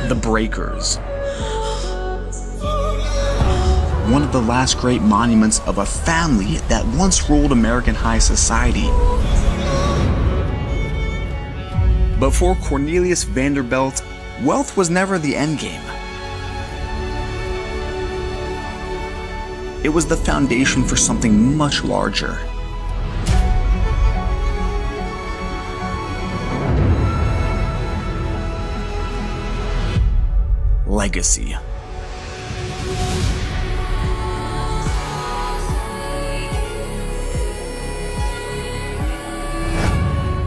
the Breakers. One of the last great monuments of a family that once ruled American high society. But for Cornelius Vanderbilt, wealth was never the endgame. It was the foundation for something much larger. Legacy.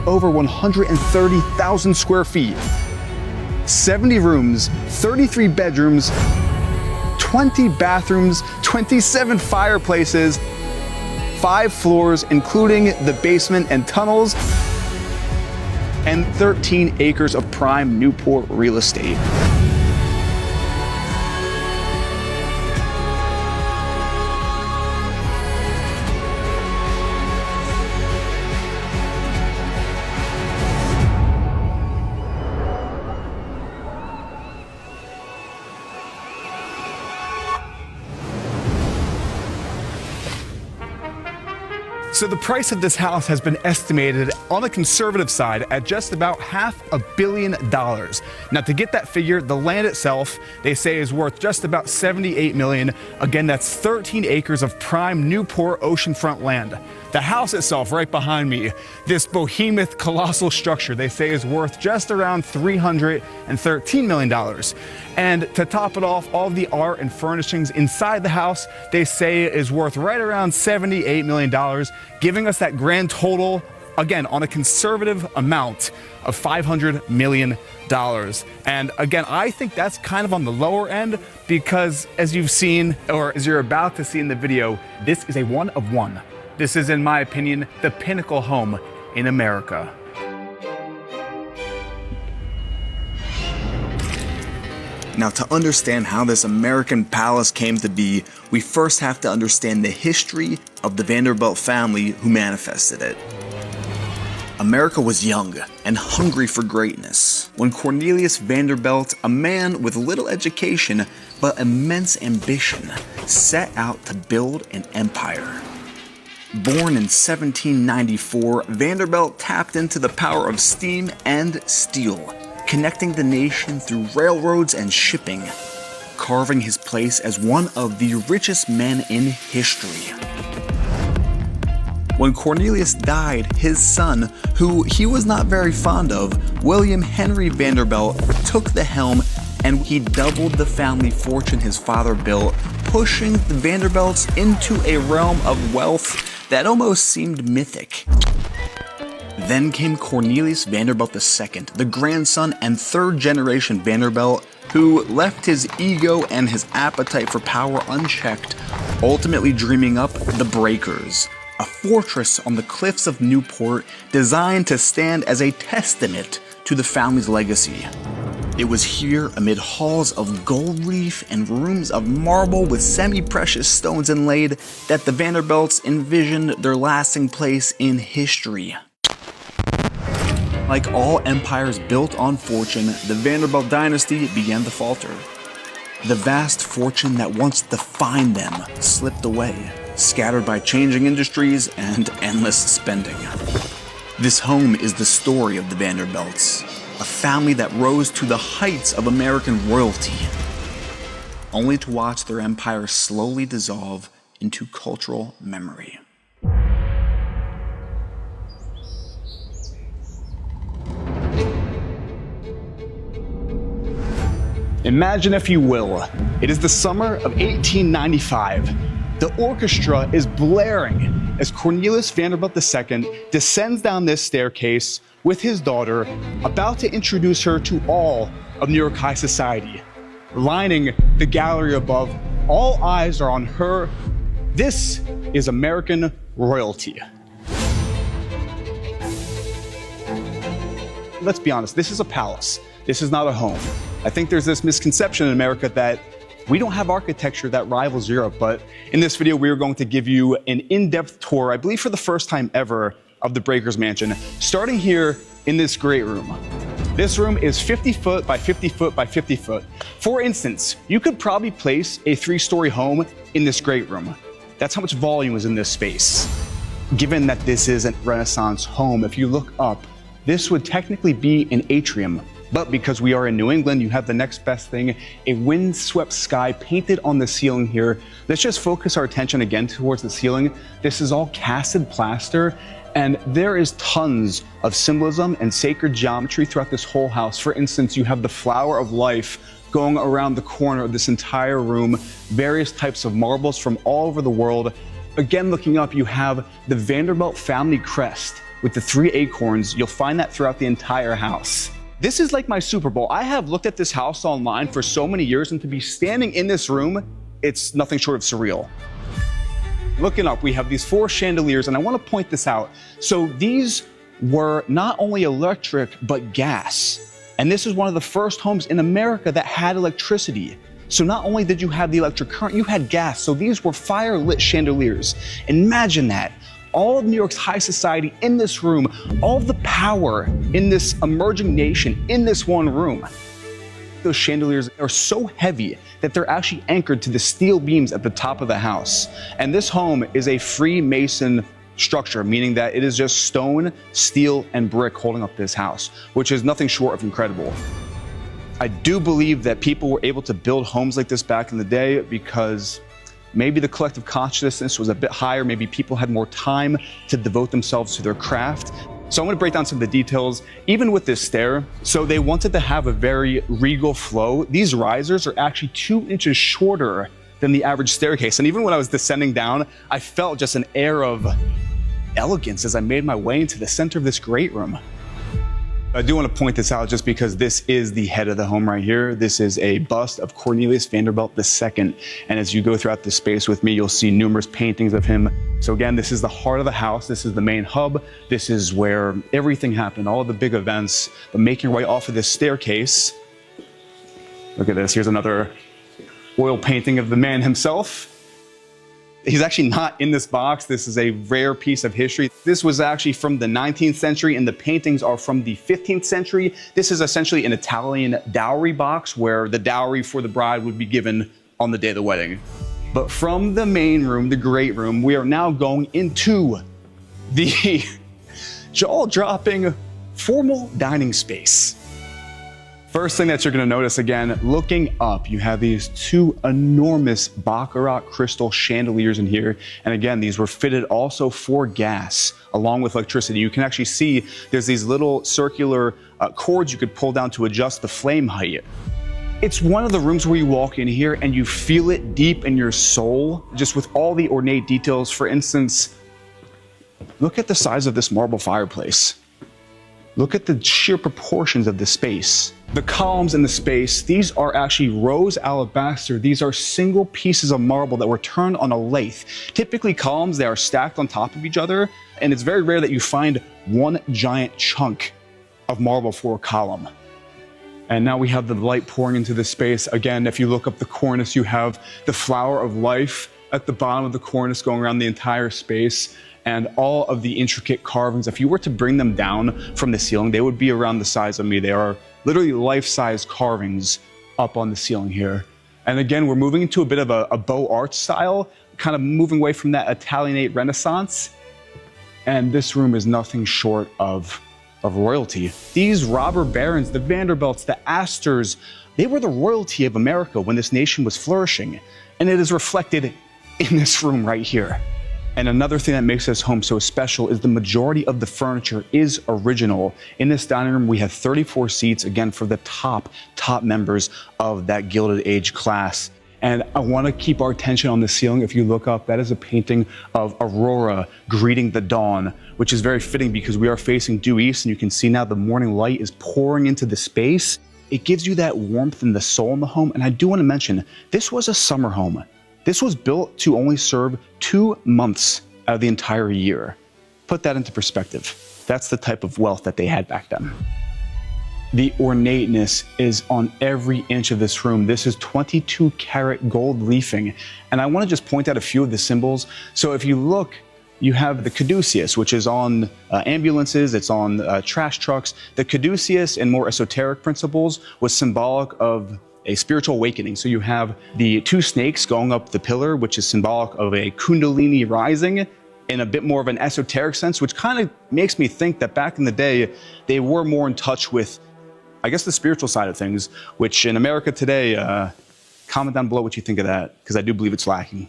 Over 130,000 square feet, 70 rooms, 33 bedrooms, 20 bathrooms, 27 fireplaces, 5 floors, including the basement and tunnels, and 13 acres of prime Newport real estate. So the price of this house has been estimated on the conservative side at just about $500 million. Now to get that figure, the land itself, they say is worth just about $78 million. Again, that's 13 acres of prime Newport oceanfront land. The house itself, right behind me, this behemoth colossal structure, they say is worth just around $313 million. And to top it off, all the art and furnishings inside the house, they say is worth right around $78 million, giving us that grand total, again, on a conservative amount of $500 million. And again, I think that's kind of on the lower end because as you've seen, or as you're about to see in the video, this is a one of one. This is, in my opinion, the pinnacle home in America. Now, to understand how this American palace came to be, we first have to understand the history of the Vanderbilt family who manifested it. America was young and hungry for greatness when Cornelius Vanderbilt, a man with little education but immense ambition, set out to build an empire. Born in 1794, Vanderbilt tapped into the power of steam and steel, connecting the nation through railroads and shipping, carving his place as one of the richest men in history. When Cornelius died, his son, who he was not very fond of, William Henry Vanderbilt, took the helm and he doubled the family fortune his father built, pushing the Vanderbilts into a realm of wealth that almost seemed mythic. Then came Cornelius Vanderbilt II, the grandson and third generation Vanderbilt, who left his ego and his appetite for power unchecked, ultimately dreaming up the Breakers, a fortress on the cliffs of Newport designed to stand as a testament to the family's legacy. It was here, amid halls of gold leaf and rooms of marble with semi-precious stones inlaid, that the Vanderbilts envisioned their lasting place in history. Like all empires built on fortune, the Vanderbilt dynasty began to falter. The vast fortune that once defined them slipped away, scattered by changing industries and endless spending. This home is the story of the Vanderbilts, a family that rose to the heights of American royalty, only to watch their empire slowly dissolve into cultural memory. Imagine, if you will, it is the summer of 1895. The orchestra is blaring as Cornelius Vanderbilt II descends down this staircase with his daughter, about to introduce her to all of New York high society. Lining the gallery above, all eyes are on her. This is American royalty. Let's be honest, this is a palace. This is not a home. I think there's this misconception in America that we don't have architecture that rivals Europe, but in this video, we are going to give you an in-depth tour, I believe for the first time ever, of the Breakers mansion, starting here in this great room. This room is 50 foot by 50 foot by 50 foot. For instance, you could probably place a 3-story home in this great room. That's how much volume is in this space. Given that this is a Renaissance home, if you look up, this would technically be an atrium. But because we are in New England, you have the next best thing, a windswept sky painted on the ceiling here. Let's just focus our attention again towards the ceiling. This is all casted plaster, and there is tons of symbolism and sacred geometry throughout this whole house. For instance, you have the flower of life going around the corner of this entire room, various types of marbles from all over the world. Again, looking up, you have the Vanderbilt family crest with the 3 acorns. You'll find that throughout the entire house. This is like my Super Bowl. I have looked at this house online for so many years, and to be standing in this room, it's nothing short of surreal. Looking up, we have these 4 chandeliers, and I want to point this out. So these were not only electric, but gas. And this is one of the first homes in America that had electricity. So not only did you have the electric current, you had gas. So these were fire-lit chandeliers. Imagine that. All of New York's high society in this room, all of the power in this emerging nation in this one room. Those chandeliers are so heavy that they're actually anchored to the steel beams at the top of the house. And this home is a Freemason structure, meaning that it is just stone, steel, and brick holding up this house, which is nothing short of incredible. I do believe that people were able to build homes like this back in the day because maybe the collective consciousness was a bit higher. Maybe people had more time to devote themselves to their craft. So I'm going to break down some of the details, even with this stair. So they wanted to have a very regal flow. These risers are actually 2 inches shorter than the average staircase. And even when I was descending down, I felt just an air of elegance as I made my way into the center of this great room. I do want to point this out just because this is the head of the home right here. This is a bust of Cornelius Vanderbilt II. And as you go throughout this space with me, you'll see numerous paintings of him. So again, this is the heart of the house. This is the main hub. This is where everything happened, all of the big events. But making your way off of this staircase, look at this. Here's another oil painting of the man himself. He's actually not in this box. This is a rare piece of history. This was actually from the 19th century, and the paintings are from the 15th century. This is essentially an Italian dowry box where the dowry for the bride would be given on the day of the wedding. But from the main room, the great room, we are now going into the jaw-dropping formal dining space. First thing that you're going to notice, again, looking up, you have these 2 enormous Baccarat crystal chandeliers in here. And again, these were fitted also for gas along with electricity. You can actually see there's these little circular cords you could pull down to adjust the flame height. It's one of the rooms where you walk in here and you feel it deep in your soul, just with all the ornate details. For instance, look at the size of this marble fireplace. Look at the sheer proportions of the space. The columns in the space, these are actually rose alabaster. These are single pieces of marble that were turned on a lathe. Typically columns, they are stacked on top of each other, and it's very rare that you find one giant chunk of marble for a column. And now we have the light pouring into the space. Again, if you look up the cornice, you have the flower of life at the bottom of the cornice going around the entire space. And all of the intricate carvings, if you were to bring them down from the ceiling, they would be around the size of me. They are literally life-size carvings up on the ceiling here. And again, we're moving into a bit of a Beaux Arts style, kind of moving away from that Italianate Renaissance. And this room is nothing short of royalty. These robber barons, the Vanderbilts, the Astors, they were the royalty of America when this nation was flourishing. And it is reflected in this room right here. And another thing that makes this home so special is the majority of the furniture is original. In this dining room, we have 34 seats, again, for the top members of that Gilded Age class. And I want to keep our attention on the ceiling. If you look up, that is a painting of Aurora greeting the dawn, which is very fitting because we are facing due east, and you can see now the morning light is pouring into the space. It gives you that warmth and the soul in the home. And I do want to mention, this was a summer home. This was built to only serve 2 months out of the entire year. Put that into perspective. That's the type of wealth that they had back then. The ornateness is on every inch of this room. This is 22 karat gold leafing. And I want to just point out a few of the symbols. So if you look you have the caduceus, which is on ambulances, it's on trash trucks. The caduceus, in more esoteric principles, was symbolic of a spiritual awakening. So you have the two snakes going up the pillar, which is symbolic of a kundalini rising in a bit more of an esoteric sense, which kind of makes me think that back in the day, they were more in touch with, I guess, the spiritual side of things, which in America today, comment down below what you think of that, because I do believe it's lacking.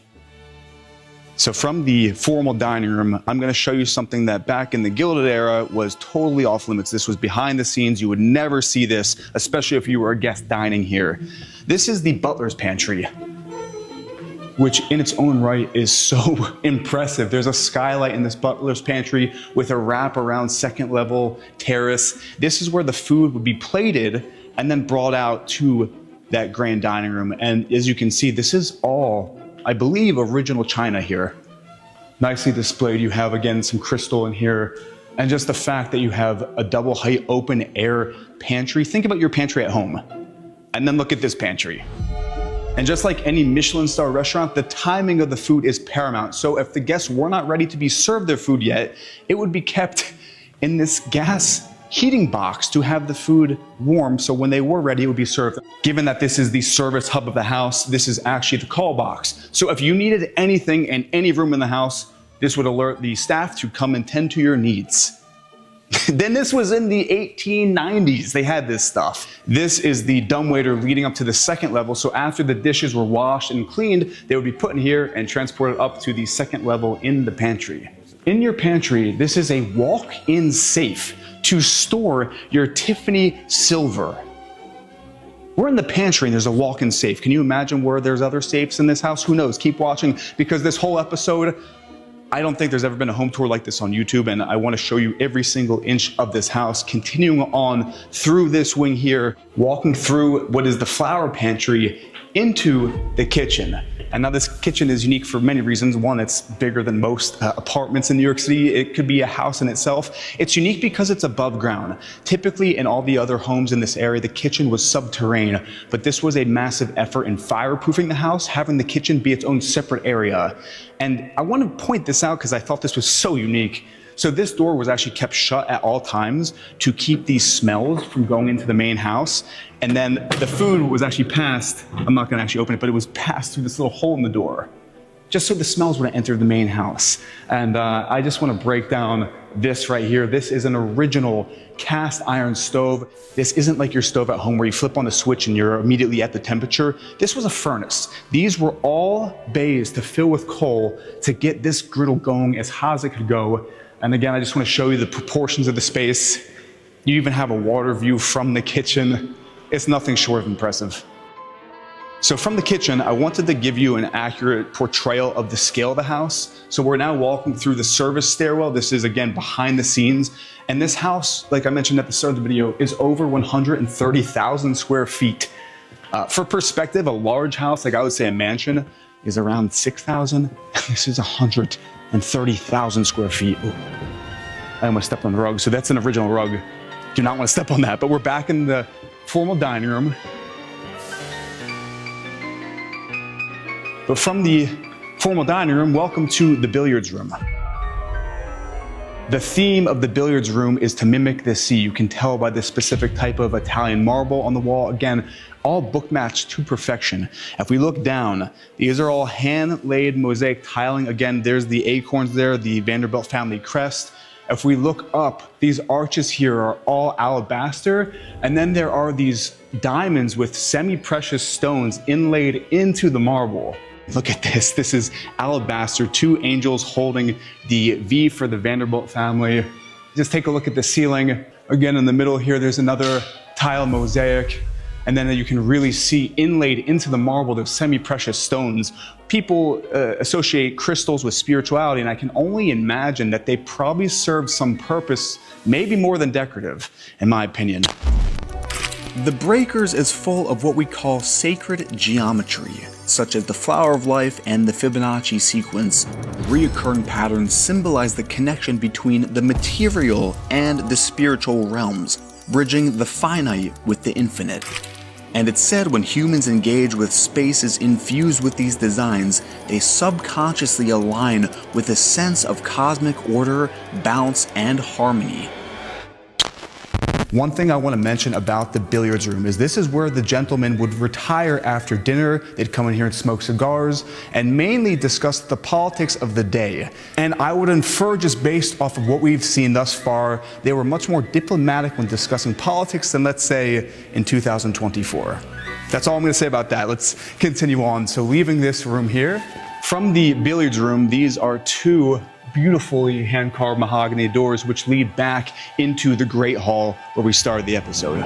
So from the formal dining room, I'm going to show you something that back in the Gilded era was totally off limits. This was behind the scenes. You would never see this, especially if you were a guest dining here. This is the butler's pantry, which in its own right is so impressive. There's a skylight in this butler's pantry with a wrap-around second-level terrace. This is where the food would be plated and then brought out to that grand dining room. And as you can see, this is all, I believe, original china here. Nicely displayed. You have, again, some crystal in here. And just the fact that you have a double height open air pantry. Think about your pantry at home. And then look at this pantry. And just like any Michelin star restaurant, the timing of the food is paramount. So if the guests were not ready to be served their food yet, it would be kept in this gas heating box to have the food warm, so when they were ready, it would be served. Given that this is the service hub of the house, this is actually the call box. So if you needed anything in any room in the house, this would alert the staff to come and tend to your needs. Then this was in the 1890s, they had this stuff. This is the dumbwaiter leading up to the second level, so after the dishes were washed and cleaned, they would be put in here and transported up to the second level in the pantry. In your pantry, this is a walk-in safe to store your Tiffany silver. We're in the pantry and there's a walk-in safe. Can you imagine where there's other safes in this house? Who knows? Keep watching, because this whole episode, I don't think there's ever been a home tour like this on YouTube, and I want to show you every single inch of this house, continuing on through this wing here, walking through what is the flower pantry into the kitchen. And now this kitchen is unique for many reasons. One, it's bigger than most apartments in New York City. It could be a house in itself. It's unique because it's above ground. Typically in all the other homes in this area, the kitchen was subterranean, but this was a massive effort in fireproofing the house, having the kitchen be its own separate area. And I want to point this out because I thought this was so unique. So this door was actually kept shut at all times to keep these smells from going into the main house. And then the food was actually passed, I'm not gonna actually open it, but it was passed through this little hole in the door, just so the smells wouldn't enter the main house. And I just wanna break down this right here. This is an original cast iron stove. This isn't like your stove at home where you flip on the switch and you're immediately at the temperature. This was a furnace. These were all bays to fill with coal to get this griddle going as hot as it could go. And again, I just want to show you the proportions of the space. You even have a water view from the kitchen. It's nothing short of impressive. So from the kitchen, I wanted to give you an accurate portrayal of the scale of the house. So we're now walking through the service stairwell. This is, again, behind the scenes. And this house, like I mentioned at the start of the video, is over 130,000 square feet. For perspective, a large house, like I would say a mansion, is around 6,000. This is 130,000 square feet. Ooh. I almost stepped on the rug. So that's an original rug. Do not want to step on that. But we're back in the formal dining room. But from the formal dining room, welcome to the billiards room. The theme of the billiards room is to mimic the sea. You can tell by the specific type of Italian marble on the wall. Again, all book matched to perfection. If we look down, these are all hand-laid mosaic tiling. Again, there's the acorns there, the Vanderbilt family crest. If we look up, these arches here are all alabaster, and then there are these diamonds with semi-precious stones inlaid into the marble. Look at this. This is alabaster, two angels holding the V for the Vanderbilt family. Just take a look at the ceiling. Again, in the middle here, there's another tile mosaic. And then you can really see inlaid into the marble those semi-precious stones. People associate crystals with spirituality, and I can only imagine that they probably serve some purpose, maybe more than decorative, in my opinion. The Breakers is full of what we call sacred geometry, such as the flower of life and the Fibonacci sequence. Reoccurring patterns symbolize the connection between the material and the spiritual realms, bridging the finite with the infinite. And it's said when humans engage with spaces infused with these designs, they subconsciously align with a sense of cosmic order, balance, and harmony. One thing I want to mention about the billiards room is this is where the gentlemen would retire after dinner. They'd come in here and smoke cigars and mainly discuss the politics of the day. And I would infer, just based off of what we've seen thus far, they were much more diplomatic when discussing politics than, let's say, in 2024. That's all I'm going to say about that. Let's continue on. So leaving this room here, from the billiards room, these are two beautifully hand-carved mahogany doors which lead back into the Great Hall where we started the episode.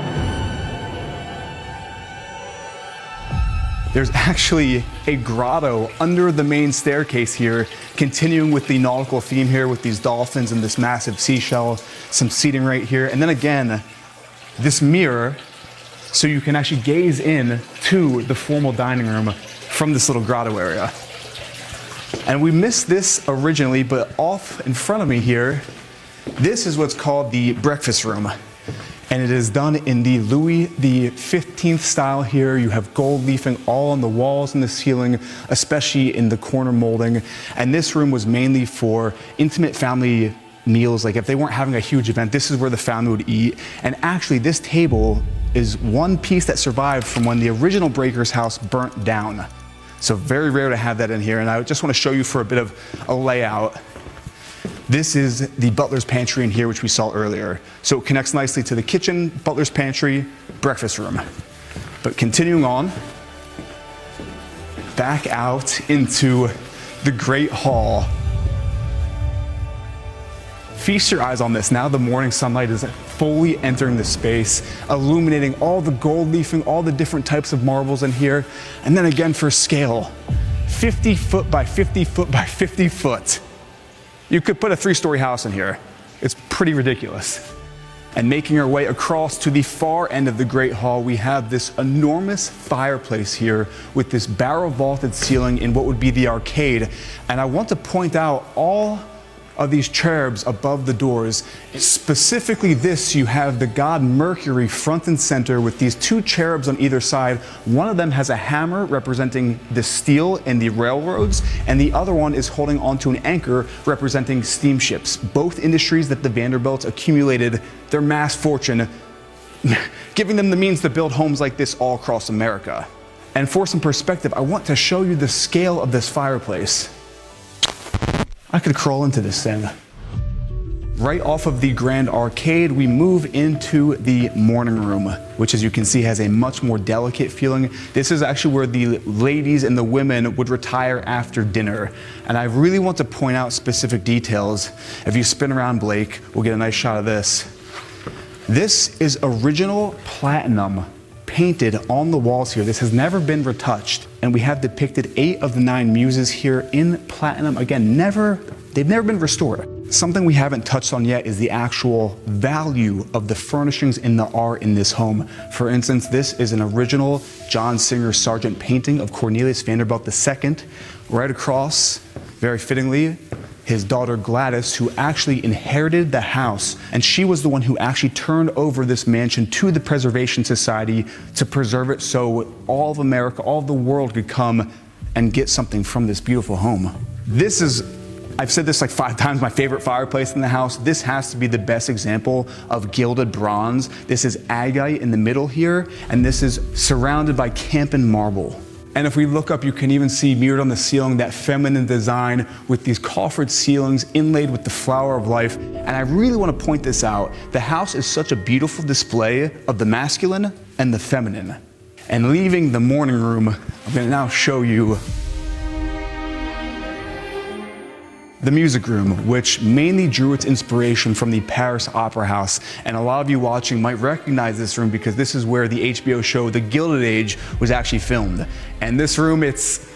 There's actually a grotto under the main staircase here, continuing with the nautical theme here with these dolphins and this massive seashell, some seating right here, and then again, this mirror so you can actually gaze in to the formal dining room from this little grotto area. And we missed this originally, but off in front of me here, this is what's called the breakfast room. And it is done in the Louis XV style here. You have gold leafing all on the walls and the ceiling, especially in the corner molding. And this room was mainly for intimate family meals. Like if they weren't having a huge event, this is where the family would eat. And actually this table is one piece that survived from when the original Breakers house burnt down. So very rare to have that in here, and I just want to show you for a bit of a layout. This is the butler's pantry in here, which we saw earlier. So it connects nicely to the kitchen, butler's pantry, breakfast room. But continuing on, back out into the Great Hall. Feast your eyes on this. Now the morning sunlight is fully entering the space, illuminating all the gold leafing, all the different types of marbles in here. And then again for scale, 50 foot by 50 foot by 50 foot. You could put a 3-story house in here. It's pretty ridiculous. And making our way across to the far end of the Great Hall, we have this enormous fireplace here with this barrel vaulted ceiling in what would be the arcade. And I want to point out all of these cherubs above the doors. Specifically this, you have the god Mercury front and center with these two cherubs on either side. One of them has a hammer representing the steel and the railroads, and the other one is holding onto an anchor representing steamships, both industries that the Vanderbilts accumulated their mass fortune, giving them the means to build homes like this all across America. And for some perspective, I want to show you the scale of this fireplace. I could crawl into this thing. Right off of the Grand Arcade, we move into the morning room, which as you can see has a much more delicate feeling. This is actually where the ladies and the women would retire after dinner. And I really want to point out specific details. If you spin around, Blake, we'll get a nice shot of this. This is original platinum painted on the walls here. This has never been retouched. And we have depicted 8 of the 9 muses here in platinum. Again, they've never been restored. Something we haven't touched on yet is the actual value of the furnishings and the art in this home. For instance, this is an original John Singer Sargent painting of Cornelius Vanderbilt II. Right across, very fittingly, his daughter Gladys, who actually inherited the house, and she was the one who actually turned over this mansion to the Preservation Society to preserve it so all of America, all of the world could come and get something from this beautiful home. This is, I've said this like 5 times, my favorite fireplace in the house. This has to be the best example of gilded bronze. This is agate in the middle here, and this is surrounded by Campan marble. And if we look up, you can even see mirrored on the ceiling that feminine design with these coffered ceilings inlaid with the flower of life. And I really want to point this out. The house is such a beautiful display of the masculine and the feminine. And leaving the morning room, I'm going to now show you the music room, which mainly drew its inspiration from the Paris Opera House. And a lot of you watching might recognize this room because this is where the HBO show The Gilded Age was actually filmed. And this room, it's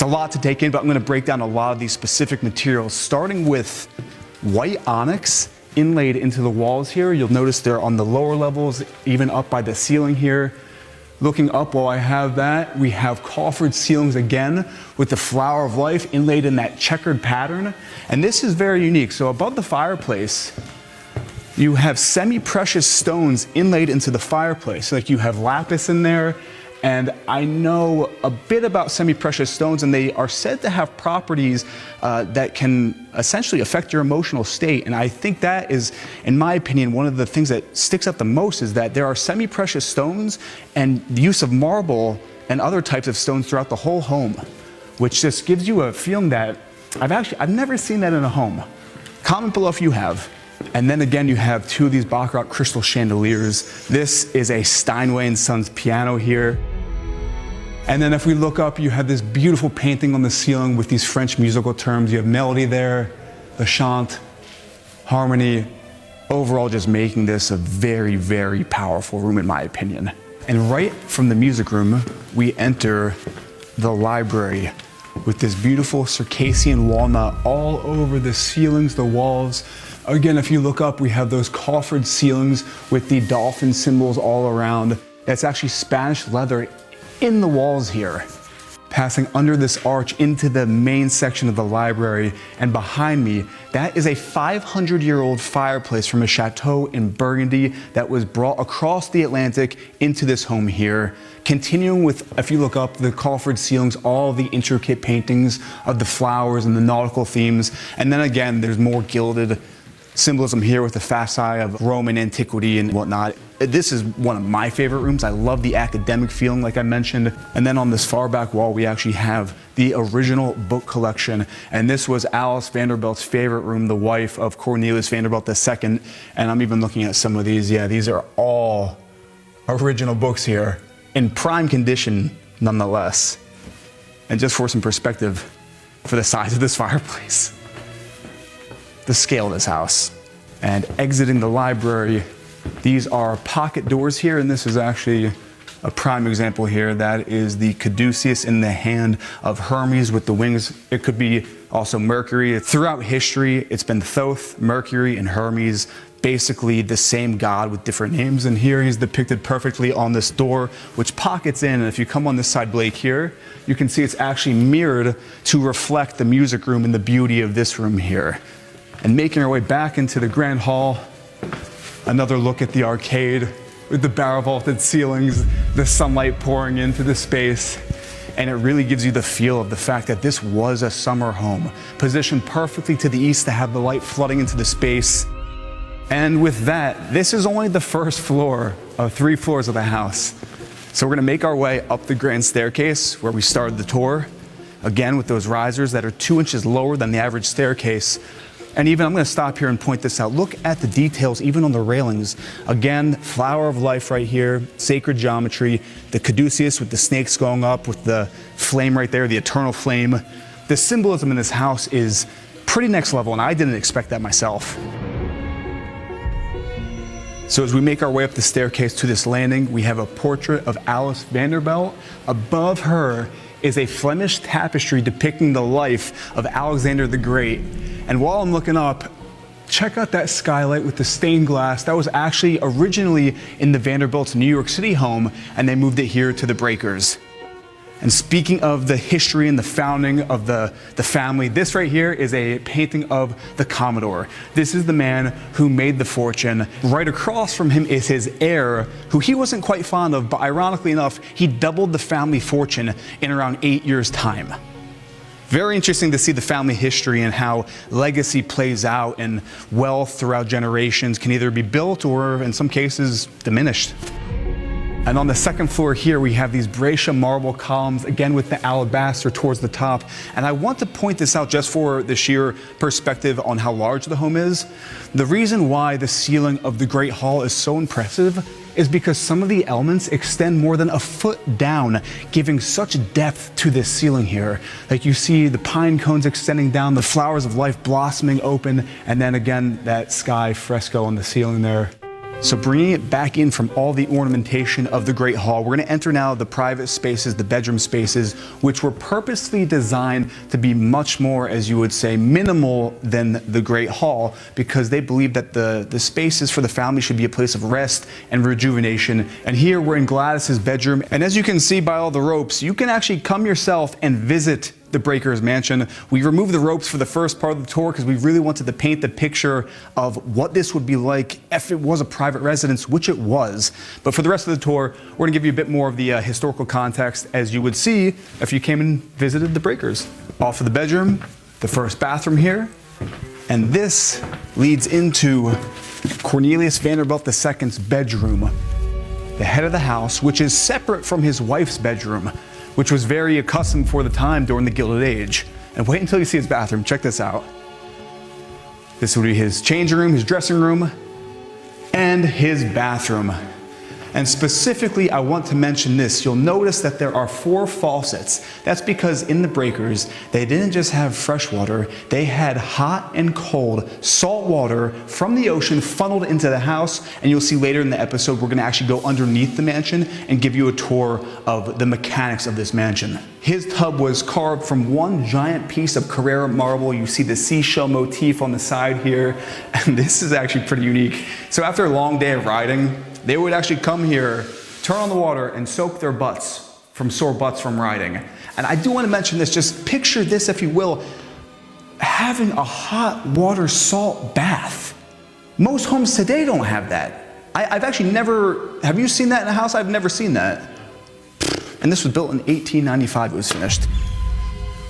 a lot to take in, but I'm gonna break down a lot of these specific materials, starting with white onyx inlaid into the walls here. You'll notice they're on the lower levels, even up by the ceiling here. Looking up while I have that, we have coffered ceilings again with the flower of life inlaid in that checkered pattern. And this is very unique. So above the fireplace, You have semi-precious stones inlaid into the fireplace. Like you have lapis in there, and I know a bit about semi-precious stones, and they are said to have properties that can essentially affect your emotional state. And I think that is, in my opinion, one of the things that sticks out the most is that there are semi-precious stones and the use of marble and other types of stones throughout the whole home, which just gives you a feeling that I've never seen that in a home. Comment below if you have. And then again, you have two of these Baccarat crystal chandeliers. This is a Steinway & Sons piano here. And then if we look up, you have this beautiful painting on the ceiling with these French musical terms. You have melody there, the chant, harmony. Overall, just making this a very, very powerful room in my opinion. And right from the music room, we enter the library with this beautiful Circassian walnut all over the ceilings, the walls. Again, if you look up, we have those coffered ceilings with the dolphin symbols all around. That's actually Spanish leather in the walls here. Passing under this arch into the main section of the library, and behind me, that is a 500-year-old fireplace from a chateau in Burgundy that was brought across the Atlantic into this home here. Continuing with, if you look up, the coffered ceilings, all the intricate paintings of the flowers and the nautical themes. And then again, there's more gilded symbolism here with the fasci of Roman antiquity and whatnot. This is one of my favorite rooms. I love the academic feeling, like I mentioned. And then on this far back wall, we actually have the original book collection. And this was Alice Vanderbilt's favorite room, the wife of Cornelius Vanderbilt II. And I'm even looking at some of these. Yeah, these are all original books here in prime condition, nonetheless. And just for some perspective, for the size of this fireplace, the scale of this house. And exiting the library, these are pocket doors here, and this is actually a prime example here. That is the caduceus in the hand of Hermes with the wings. It could be also Mercury. Throughout history, it's been Thoth, Mercury, and Hermes, basically the same god with different names. And here he's depicted perfectly on this door, which pockets in. And if you come on this side blade here, you can see it's actually mirrored to reflect the music room and the beauty of this room here. And making our way back into the grand hall, another look at the arcade with the barrel vaulted ceilings, the sunlight pouring into the space. And it really gives you the feel of the fact that this was a summer home, positioned perfectly to the east to have the light flooding into the space. And with that, this is only the first floor of 3 floors of the house. So we're gonna make our way up the grand staircase where we started the tour. Again, with those risers that are 2 inches lower than the average staircase. And even, I'm gonna stop here and point this out. Look at the details, even on the railings. Again, flower of life right here, sacred geometry, the caduceus with the snakes going up with the flame right there, the eternal flame. The symbolism in this house is pretty next level, and I didn't expect that myself. So as we make our way up the staircase to this landing, we have a portrait of Alice Vanderbilt. Above her is a Flemish tapestry depicting the life of Alexander the Great. And while I'm looking up, check out that skylight with the stained glass. That was actually originally in the Vanderbilt's New York City home, and they moved it here to the Breakers. And speaking of the history and the founding of the family, this right here is a painting of the Commodore. This is the man who made the fortune. Right across from him is his heir, who he wasn't quite fond of, but ironically enough, he doubled the family fortune in around 8 years' time. Very interesting to see the family history and how legacy plays out, and wealth throughout generations can either be built or, in some cases, diminished. And on the second floor here, we have these Brescia marble columns, again with the alabaster towards the top. And I want to point this out just for the sheer perspective on how large the home is. The reason why the ceiling of the Great Hall is so impressive is because some of the elements extend more than a foot down, giving such depth to this ceiling here. Like you see the pine cones extending down, the flowers of life blossoming open, and then again, that sky fresco on the ceiling there. So bringing it back in from all the ornamentation of the Great Hall, we're going to enter now the private spaces, the bedroom spaces, which were purposely designed to be much more, as you would say, minimal than the Great Hall, because they believe that the spaces for the family should be a place of rest and rejuvenation. And here we're in Gladys's bedroom, and as you can see by all the ropes, you can actually come yourself and visit the Breakers mansion. We removed the ropes for the first part of the tour because we really wanted to paint the picture of what this would be like if it was a private residence, which it was. But for the rest of the tour, we're going to give you a bit more of the historical context, as you would see if you came and visited the Breakers. Off of the bedroom, the first bathroom here, and this leads into Cornelius Vanderbilt II's bedroom, the head of the house, which is separate from his wife's bedroom, which was very accustomed for the time during the Gilded Age. And wait until you see his bathroom. Check this out. This would be his changing room, his dressing room, and his bathroom. And specifically, I want to mention this. You'll notice that there are 4 faucets. That's because in the Breakers, they didn't just have fresh water, they had hot and cold salt water from the ocean funneled into the house. And you'll see later in the episode, we're gonna actually go underneath the mansion and give you a tour of the mechanics of this mansion. His tub was carved from one giant piece of Carrara marble. You see the seashell motif on the side here. And this is actually pretty unique. So after a long day of riding, they would actually come here, turn on the water, and soak their butts from sore butts from riding. And I do want to mention this, just picture this, if you will, having a hot water salt bath. Most homes today don't have that. I've actually never, have you seen that in a house? I've never seen that. And this was built in 1895, it was finished.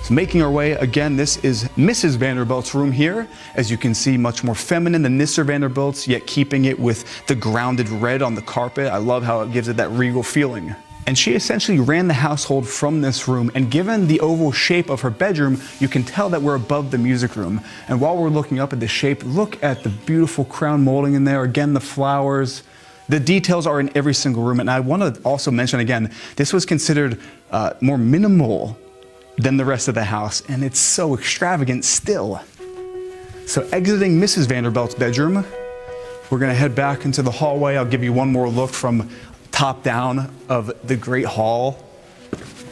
So making our way, again, this is Mrs. Vanderbilt's room here. As you can see, much more feminine than Mr. Vanderbilt's, yet keeping it with the grounded red on the carpet. I love how it gives it that regal feeling. And she essentially ran the household from this room, and given the oval shape of her bedroom, you can tell that we're above the music room. And while we're looking up at the shape, look at the beautiful crown molding in there. Again, the flowers. The details are in every single room. And I want to also mention again, this was considered more minimal than the rest of the house, and it's so extravagant still. So exiting Mrs. Vanderbilt's bedroom, we're gonna head back into the hallway. I'll give you one more look from top down of the Great Hall.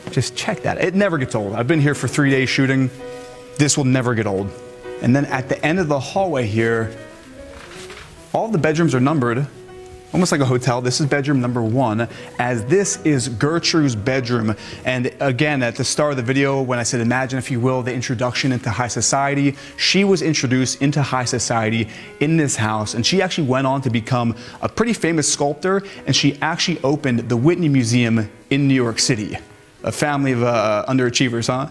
Just check that, it never gets old. I've been here for 3 days shooting. This will never get old. And then at the end of the hallway here, all the bedrooms are numbered, almost like a hotel. This is bedroom number 1, as this is Gertrude's bedroom. And again, at the start of the video, when I said imagine, if you will, the introduction into high society, she was introduced into high society in this house, and she actually went on to become a pretty famous sculptor, and she actually opened the Whitney Museum in New York City. A family of underachievers, huh?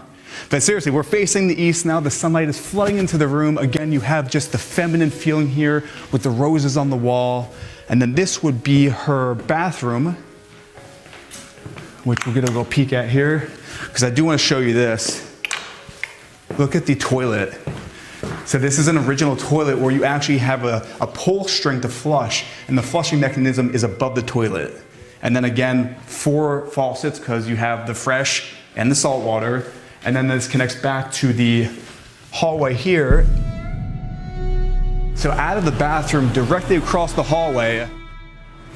But seriously, we're facing the east now. The sunlight is flooding into the room. Again, you have just the feminine feeling here with the roses on the wall. And then this would be her bathroom, which we're gonna go peek at here, because I do want to show you this. Look at the toilet. So this is an original toilet where you actually have a pull string to flush, and the flushing mechanism is above the toilet. And then again, 4 faucets, because you have the fresh and the salt water. And then this connects back to the hallway here. So out of the bathroom, directly across the hallway,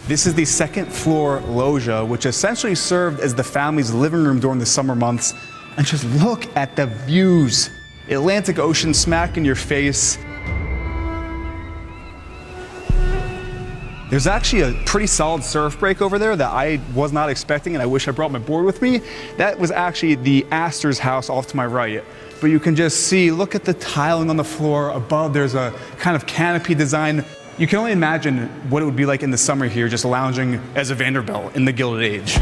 this is the 2nd floor loggia, which essentially served as the family's living room during the summer months. And just look at the views. Atlantic Ocean smack in your face. There's actually a pretty solid surf break over there that I was not expecting, and I wish I brought my board with me. That was actually the Astor's house off to my right. But you can just see, look at the tiling on the floor. Above, there's a kind of canopy design. You can only imagine what it would be like in the summer here, just lounging as a Vanderbilt in the Gilded Age.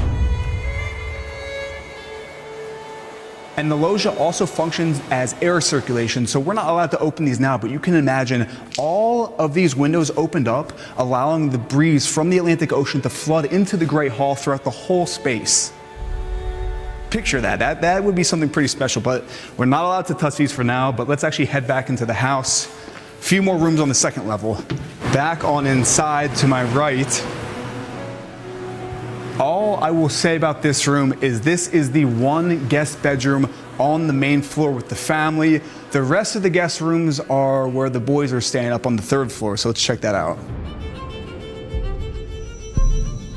And the loggia also functions as air circulation, so we're not allowed to open these now, but you can imagine all of these windows opened up, allowing the breeze from the Atlantic Ocean to flood into the Great Hall throughout the whole space. Picture that. That would be something pretty special, but we're not allowed to touch these for now. But let's actually head back into the house. A few more rooms on the 2nd level. Back on inside to my right. All I will say about this room is this is the one guest bedroom on the main floor with the family. The rest of the guest rooms are where the boys are staying up on the 3rd floor, so let's check that out.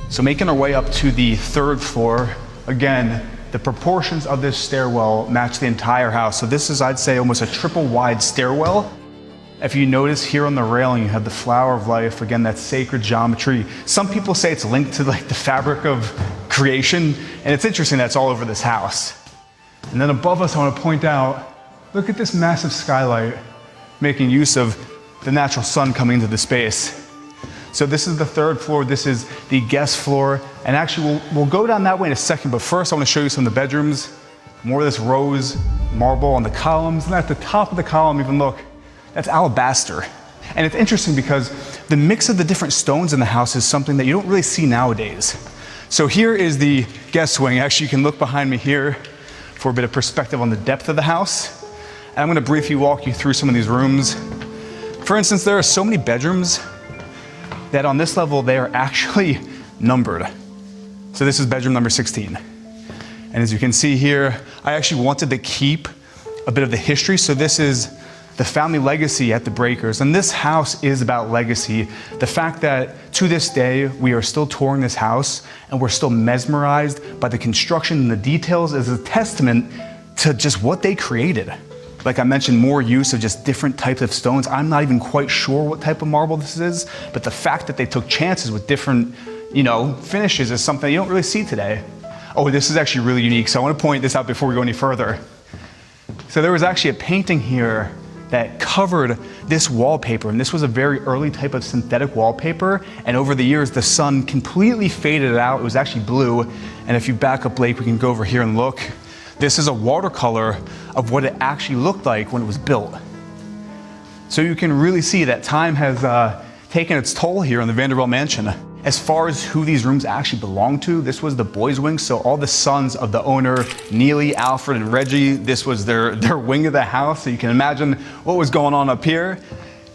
So making our way up to the 3rd floor, again, the proportions of this stairwell match the entire house. So this is, I'd say, almost a triple wide stairwell. If you notice here on the railing, you have the flower of life. Again, that sacred geometry. Some people say it's linked to like the fabric of creation. And it's interesting that's all over this house. And then above us, I want to point out, look at this massive skylight, making use of the natural sun coming into the space. So this is the third floor, this is the guest floor, and actually we'll go down that way in a second, but first I want to show you some of the bedrooms. More of this rose marble on the columns, and at the top of the column, even look, that's alabaster. And it's interesting because the mix of the different stones in the house is something that you don't really see nowadays. So here is the guest wing. Actually, you can look behind me here for a bit of perspective on the depth of the house. And I'm gonna briefly walk you through some of these rooms. For instance, there are so many bedrooms that on this level, they are actually numbered. So this is bedroom number 16. And as you can see here, I actually wanted to keep a bit of the history. So this is the family legacy at the Breakers. And this house is about legacy. The fact that to this day, we are still touring this house and we're still mesmerized by the construction and the details is a testament to just what they created. Like I mentioned, more use of just different types of stones. I'm not even quite sure what type of marble this is, but the fact that they took chances with different, finishes is something you don't really see today. Oh, this is actually really unique. So I want to point this out before we go any further. So there was actually a painting here that covered this wallpaper, and this was a very early type of synthetic wallpaper, and over the years the sun completely faded it out. It was actually blue, and if you back up Blake, we can go over here and look. This is a watercolor of what it actually looked like when it was built. So you can really see that time has taken its toll here on the Vanderbilt Mansion. As far as who these rooms actually belong to, this was the boys' wing, so all the sons of the owner, Neely, Alfred, and Reggie, this was their wing of the house, so you can imagine what was going on up here.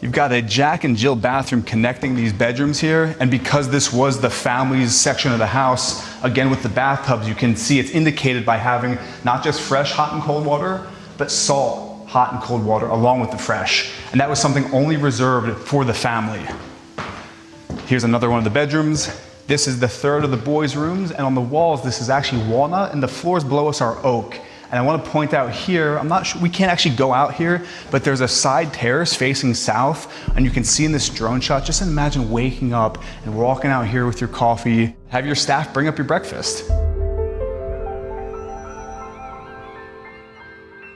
You've got a Jack and Jill bathroom connecting these bedrooms here, and because this was the family's section of the house, again with the bathtubs, you can see it's indicated by having not just fresh hot and cold water, but salt hot and cold water along with the fresh. And that was something only reserved for the family. Here's another one of the bedrooms. This is the third of the boys' rooms, and on the walls, this is actually walnut, and the floors below us are oak. And I want to point out here, I'm not sure, we can't actually go out here, but there's a side terrace facing south, and you can see in this drone shot, just imagine waking up and walking out here with your coffee, have your staff bring up your breakfast.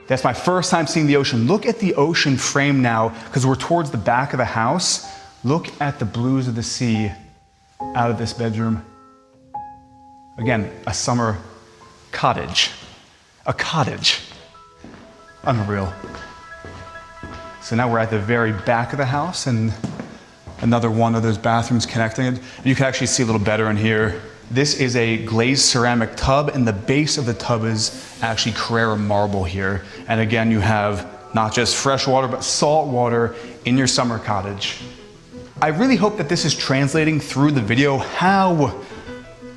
That's my first time seeing the ocean. Look at the ocean frame now, because we're towards the back of the house. Look at the blues of the sea out of this bedroom. Again, a summer cottage. A cottage. Unreal. So now we're at the very back of the house and another one of those bathrooms connecting it. And you can actually see a little better in here. This is a glazed ceramic tub, and the base of the tub is actually Carrara marble here. And again, you have not just fresh water, but salt water in your summer cottage. I really hope that this is translating through the video how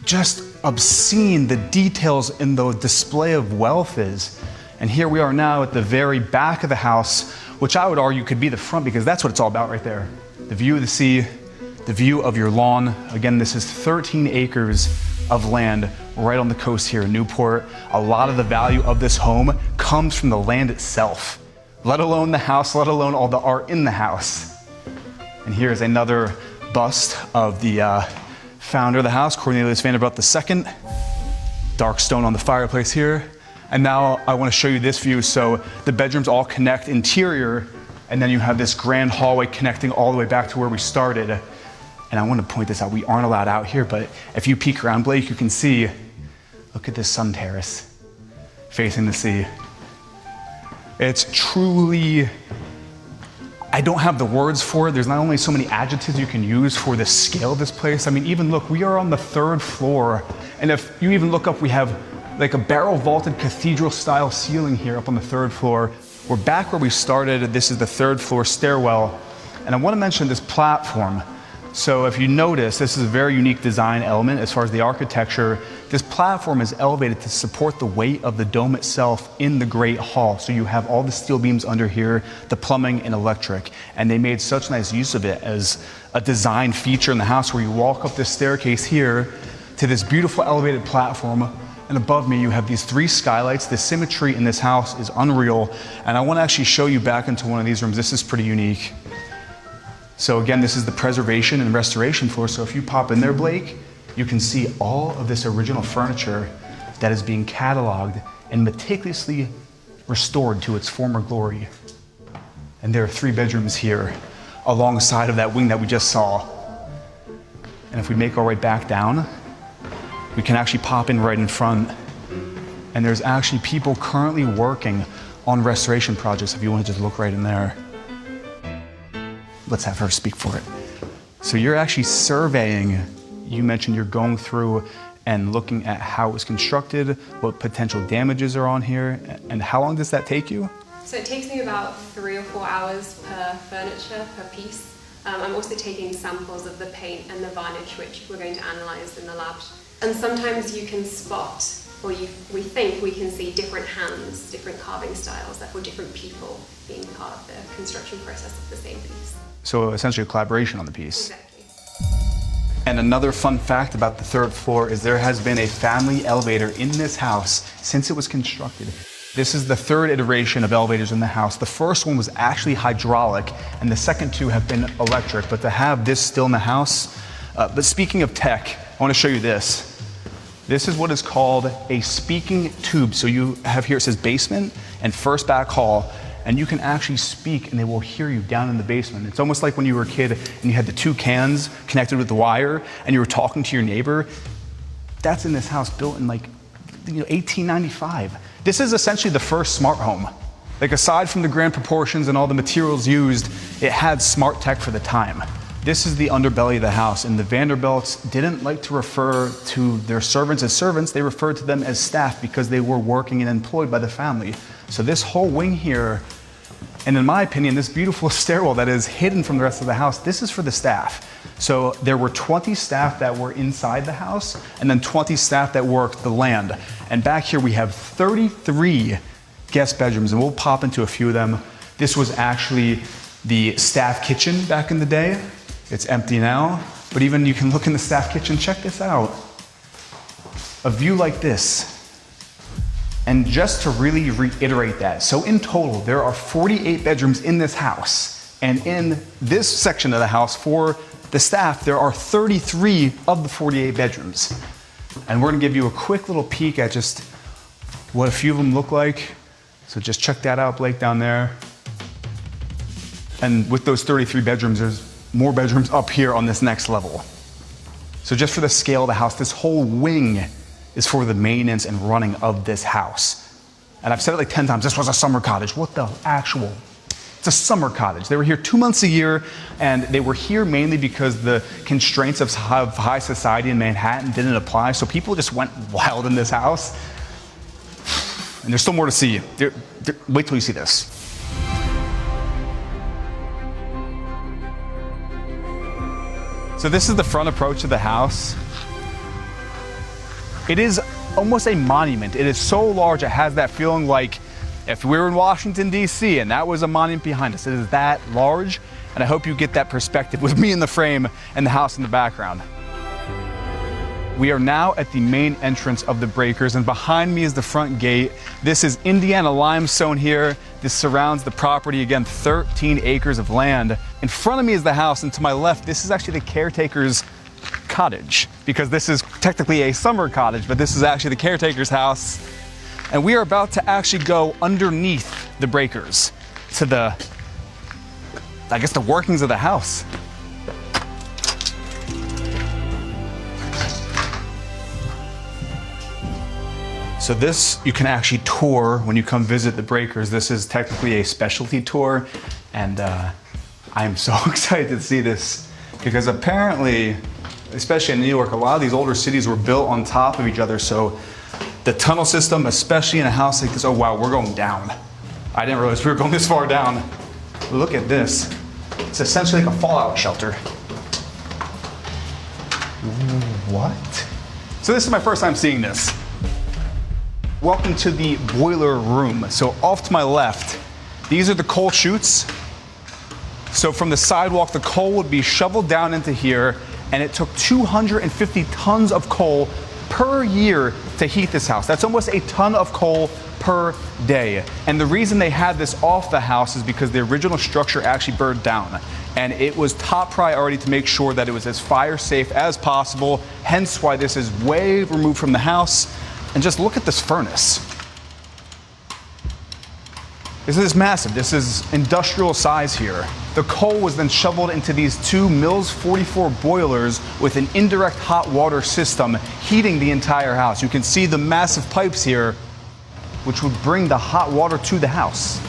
just obscene the details in the display of wealth is. And here we are now at the very back of the house, which I would argue could be the front, because that's what it's all about right there. The view of the sea, the view of your lawn. Again, this is 13 acres of land right on the coast here in Newport. A lot of the value of this home comes from the land itself, let alone the house, let alone all the art in the house. And here's another bust of the founder of the house, Cornelius Vanderbilt II. Dark stone on the fireplace here. And now I want to show you this view. So the bedrooms all connect interior, and then you have this grand hallway connecting all the way back to where we started. And I want to point this out. We aren't allowed out here, but if you peek around, Blake, you can see, look at this sun terrace facing the sea. It's truly, I don't have the words for it. There's not only so many adjectives you can use for the scale of this place. I mean, even look, we are on the third floor. And if you even look up, we have like a barrel vaulted cathedral style ceiling here up on the third floor. We're back where we started. This is the third floor stairwell. And I want to mention this platform. So if you notice, this is a very unique design element as far as the architecture. This platform is elevated to support the weight of the dome itself in the Great Hall. So you have all the steel beams under here, the plumbing and electric. And they made such nice use of it as a design feature in the house where you walk up this staircase here to this beautiful elevated platform. And above me, you have these three skylights. The symmetry in this house is unreal. And I want to actually show you back into one of these rooms. This is pretty unique. So again, this is the preservation and restoration floor. So if you pop in there, Blake, you can see all of this original furniture that is being cataloged and meticulously restored to its former glory. And there are 3 bedrooms here alongside of that wing that we just saw. And if we make our way back down, we can actually pop in right in front. And there's actually people currently working on restoration projects if you want to just look right in there. Let's have her speak for it. So you're actually surveying, you mentioned you're going through and looking at how it was constructed, what potential damages are on here, and how long does that take you? So it takes me about 3 or 4 hours per furniture, per piece. I'm also taking samples of the paint and the varnish, which we're going to analyze in the lab. And sometimes you can spot, or we think we can see different hands, different carving styles, therefore different people being part of the construction process of the same piece. So essentially a collaboration on the piece. Exactly. And another fun fact about the 3rd floor is there has been a family elevator in this house since it was constructed. This is the 3rd iteration of elevators in the house. The first one was actually hydraulic, and the second 2 have been electric, but to have this still in the house. But speaking of tech, I want to show you this. This is what is called a speaking tube. So you have here, it says basement and first back hall, and you can actually speak and they will hear you down in the basement. It's almost like when you were a kid and you had the 2 cans connected with the wire and you were talking to your neighbor. That's in this house, built in 1895. This is essentially the first smart home. Like, aside from the grand proportions and all the materials used, it had smart tech for the time. This is the underbelly of the house, and the Vanderbilts didn't like to refer to their servants as servants. They referred to them as staff because they were working and employed by the family. So this whole wing here, and in my opinion, this beautiful stairwell that is hidden from the rest of the house, this is for the staff. So there were 20 staff that were inside the house, and then 20 staff that worked the land. And back here we have 33 guest bedrooms, and we'll pop into a few of them. This was actually the staff kitchen back in the day. It's empty now, but even you can look in the staff kitchen. Check this out. A view like this. And just to really reiterate that, so in total, there are 48 bedrooms in this house. And in this section of the house, for the staff, there are 33 of the 48 bedrooms. And we're gonna give you a quick little peek at just what a few of them look like. So just check that out, Blake, down there. And with those 33 bedrooms, there's more bedrooms up here on this next level. So just for the scale of the house, this whole wing is for the maintenance and running of this house. And I've said it like 10 times, this was a summer cottage. What the actual? It's a summer cottage. They were here 2 months a year, and they were here mainly because the constraints of high society in Manhattan didn't apply, so people just went wild in this house. And there's still more to see. Wait till you see this. So this is the front approach to the house. It is almost a monument. It is so large, it has that feeling like if we were in Washington, D.C., and that was a monument behind us. It is that large, and I hope you get that perspective with me in the frame and the house in the background. We are now at the main entrance of the Breakers, and behind me is the front gate. This is Indiana limestone here. This surrounds the property, again, 13 acres of land. In front of me is the house, and to my left, this is actually the caretaker's cottage, because this is technically a summer cottage, but this is actually the caretaker's house. And we are about to actually go underneath the Breakers to the, I guess, the workings of the house. So this, you can actually tour when you come visit the Breakers. This is technically a specialty tour, and I'm so excited to see this, because apparently, especially in New York, a lot of these older cities were built on top of each other, so the tunnel system, especially in a house like this, oh wow, we're going down. I didn't realize we were going this far down. Look at this. It's essentially like a fallout shelter. What? So this is my first time seeing this. Welcome to the boiler room. So off to my left, these are the coal chutes. So from the sidewalk, the coal would be shoveled down into here, and it took 250 tons of coal per year to heat this house. That's almost a ton of coal per day. And the reason they had this off the house is because the original structure actually burned down. And it was top priority to make sure that it was as fire safe as possible, hence why this is way removed from the house. And just look at this furnace. This is massive. This is industrial size here. The coal was then shoveled into these two Mills 44 boilers with an indirect hot water system heating the entire house. You can see the massive pipes here, which would bring the hot water to the house.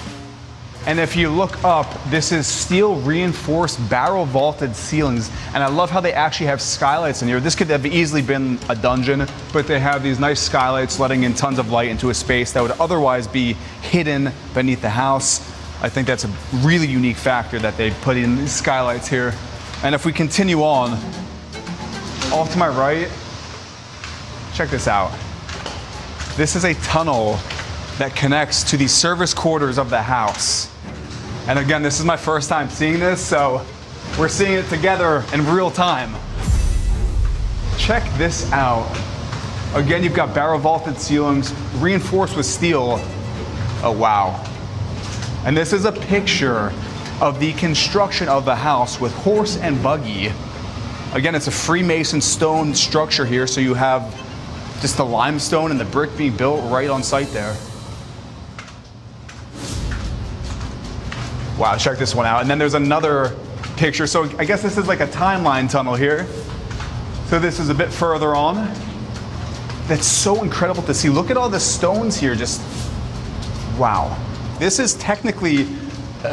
And if you look up, this is steel reinforced barrel vaulted ceilings. And I love how they actually have skylights in here. This could have easily been a dungeon, but they have these nice skylights letting in tons of light into a space that would otherwise be hidden beneath the house. I think that's a really unique factor that they put in these skylights here. And if we continue on, off to my right, check this out. This is a tunnel that connects to the service quarters of the house. And again, this is my first time seeing this, so we're seeing it together in real time. Check this out. Again, you've got barrel vaulted ceilings reinforced with steel. Oh, wow. And this is a picture of the construction of the house with horse and buggy. Again, it's a Freemason stone structure here, so you have just the limestone and the brick being built right on site there. Wow, check this one out. And then there's another picture. So I guess this is like a timeline tunnel here. So this is a bit further on. That's so incredible to see. Look at all the stones here, just wow. This is technically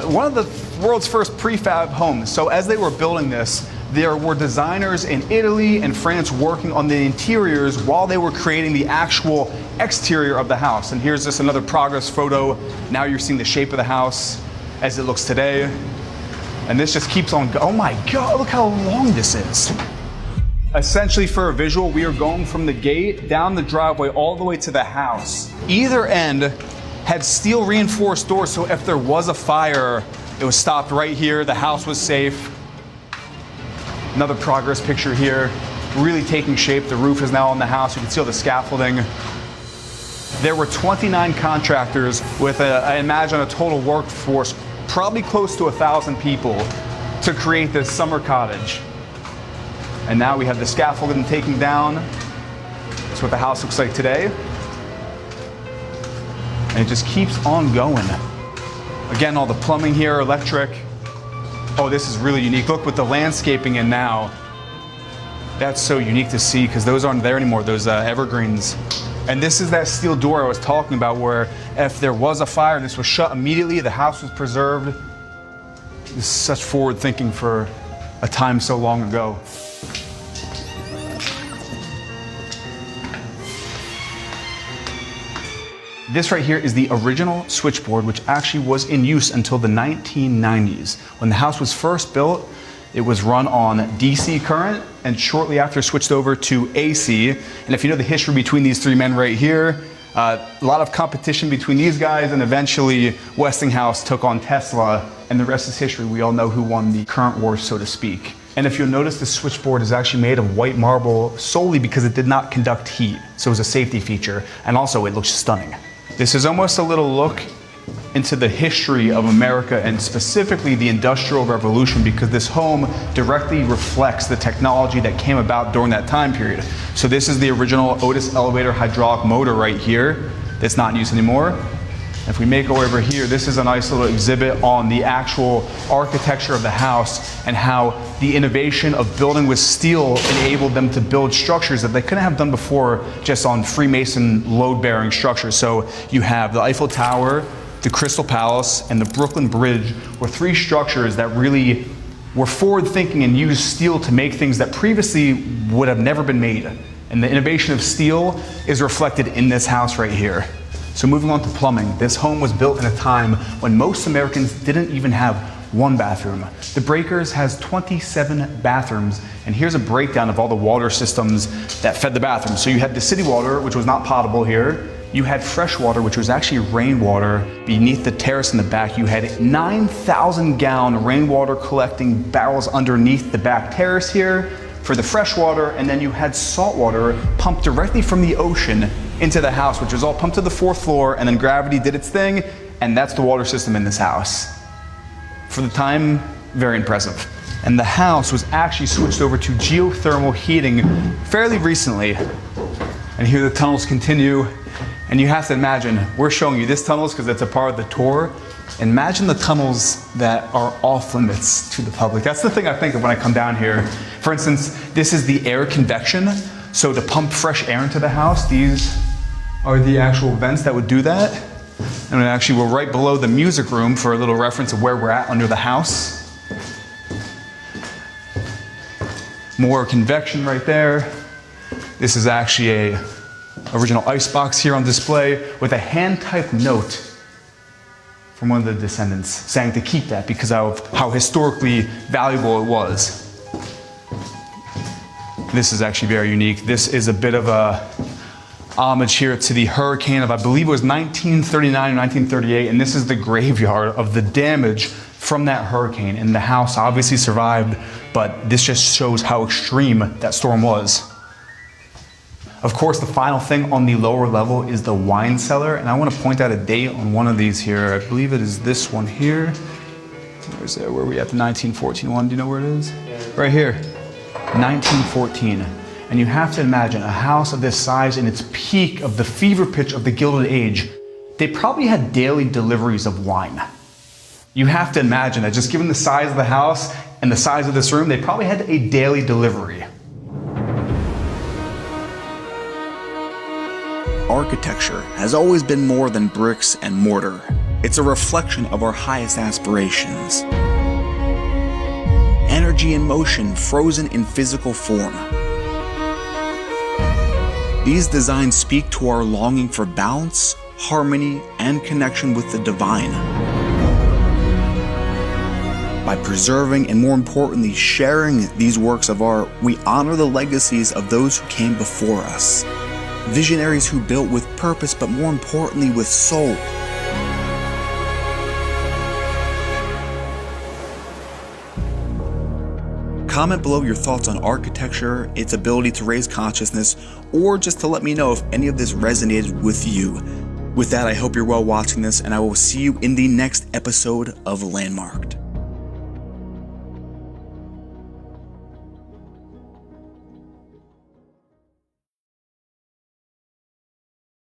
one of the world's first prefab homes. So as they were building this, there were designers in Italy and France working on the interiors while they were creating the actual exterior of the house. And here's just another progress photo. Now you're seeing the shape of the house as it looks today. And this just keeps on, oh my God, look how long this is. Essentially for a visual, we are going from the gate down the driveway all the way to the house. Either end had steel reinforced doors, so if there was a fire, it was stopped right here, the house was safe. Another progress picture here, really taking shape. The roof is now on the house. You can see all the scaffolding. There were 29 contractors with, I imagine, a total workforce probably close to 1,000 people to create this summer cottage. And now we have the scaffolding taking down. That's what the house looks like today. And it just keeps on going. Again, all the plumbing here, electric. Oh, this is really unique. Look with the landscaping in now. That's so unique to see because those aren't there anymore, those evergreens. And this is that steel door I was talking about where if there was a fire, this was shut immediately, the house was preserved. This is such forward thinking for a time so long ago. This right here is the original switchboard, which actually was in use until the 1990s. When the house was first built, it was run on DC current and shortly after switched over to AC. And if you know the history between these three men right here, a lot of competition between these guys, and eventually Westinghouse took on Tesla, and the rest is history. We all know who won the current war, so to speak. And if you'll notice, the switchboard is actually made of white marble solely because it did not conduct heat. So it was a safety feature, and also it looks stunning. This is almost a little look into the history of America and specifically the Industrial Revolution, because this home directly reflects the technology that came about during that time period. So this is the original Otis elevator hydraulic motor right here that's not in use anymore. If we make our way over here, this is a nice little exhibit on the actual architecture of the house and how the innovation of building with steel enabled them to build structures that they couldn't have done before just on Freemason load-bearing structures. So you have the Eiffel Tower, the Crystal Palace, and the Brooklyn Bridge were three structures that really were forward-thinking and used steel to make things that previously would have never been made. And the innovation of steel is reflected in this house right here. So moving on to plumbing, this home was built in a time when most Americans didn't even have one bathroom. The Breakers has 27 bathrooms, and here's a breakdown of all the water systems that fed the bathroom. So you had the city water, which was not potable here. You had fresh water, which was actually rainwater beneath the terrace in the back. You had 9,000-gallon rainwater collecting barrels underneath the back terrace here for the fresh water, and then you had salt water pumped directly from the ocean into the house, which was all pumped to the fourth floor, and then gravity did its thing, and that's the water system in this house. For the time, very impressive. And the house was actually switched over to geothermal heating fairly recently. And here the tunnels continue. And you have to imagine, we're showing you this tunnels because it's a part of the tour. Imagine the tunnels that are off limits to the public. That's the thing I think of when I come down here. For instance, this is the air convection. So to pump fresh air into the house, these are the actual vents that would do that. And actually we're right below the music room for a little reference of where we're at under the house. More convection right there. This is actually a original icebox here on display with a hand-typed note from one of the descendants saying to keep that because of how historically valuable it was. This is actually very unique. This is a bit of a homage here to the hurricane of, I believe it was 1939 or 1938, and this is the graveyard of the damage from that hurricane. And the house obviously survived, but this just shows how extreme that storm was. Of course, the final thing on the lower level is the wine cellar, and I want to point out a date on one of these here. I believe it is this one here. Where's that? Where are we at? The 1914 one? Do you know where it is? Right here. 1914. And you have to imagine a house of this size in its peak of the fever pitch of the Gilded Age. They probably had daily deliveries of wine. You have to imagine that just given the size of the house and the size of this room, they probably had a daily delivery. Architecture has always been more than bricks and mortar. It's a reflection of our highest aspirations. Energy and motion frozen in physical form. These designs speak to our longing for balance, harmony, and connection with the divine. By preserving and, more importantly, sharing these works of art, we honor the legacies of those who came before us. Visionaries who built with purpose, but more importantly, with soul. Comment below your thoughts on architecture, its ability to raise consciousness, or just to let me know if any of this resonated with you. With that, I hope you're well watching this, and I will see you in the next episode of Landmarked.